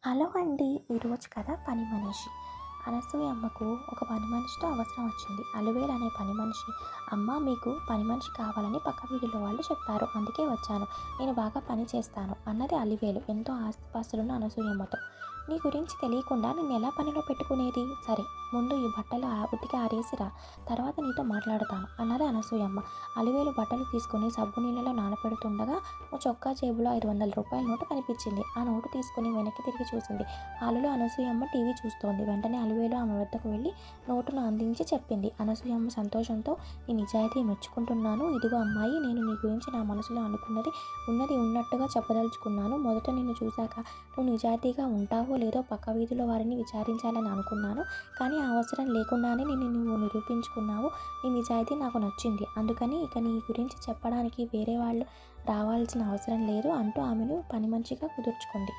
Hello అండి. ఈరోజు కథ పని మనిషి. అనసూయమ్మకు ఒక పని మనిషితో అవసరం వచ్చింది. అలివేలు అనే పని మనిషి, అమ్మ మీకు పని మనిషి కావాలని పక్క వీధిలో వాళ్ళు చెప్పారు, అందుకే వచ్చాను. నేను బాగా పని చేస్తాను అన్నది అలివేలు ఎంతో ఆస్తిపాస్తులున్న అనసూయమ్మతో. నీ గురించి తెలియకుండా నిన్ను ఎలా పనిలో పెట్టుకునేది? సరే, ముందు ఈ బట్టలు ఉతికి ఆరేసిరా, తర్వాత నీతో మాట్లాడతాను అన్నది అనసూయమ్మ. అలివేలు బట్టలు తీసుకుని సబ్బు నీళ్ళలో నానపెడుతుండగా ఓ చొక్కా జేబులో 500 రూపాయల నోటు కనిపించింది. ఆ నోటు తీసుకుని వెనక్కి తిరిగి చూసింది. హాలులో అనసూయమ్మ టీవీ చూస్తోంది. వెంటనే అలివేలు ఆమె వద్దకు వెళ్ళి నోటును అందించి చెప్పింది. అనసూయమ్మ సంతోషంతో, నీ నిజాయితీ మెచ్చుకుంటున్నాను. ఇదిగో అమ్మాయి, నేను నీ గురించి నా మనసులో అనుకున్నది ఉన్నది ఉన్నట్టుగా చెప్పదలుచుకున్నాను. మొదట నిన్ను చూశాక నువ్వు నిజాయితీగా ఉంటావో లేదో పక్క వీధిలో వారిని విచారించాలని అనుకున్నాను. కానీ ఆ అవసరం లేకుండానే నువ్వు నిరూపించుకున్నావు. నీ నిజాయితీ నాకు నచ్చింది. అందుకని ఇక నీ గురించి చెప్పడానికి వేరే వాళ్ళు రావాల్సిన అవసరం లేదు అంటూ ఆమెను పని మంచిగా కుదుర్చుకుంది.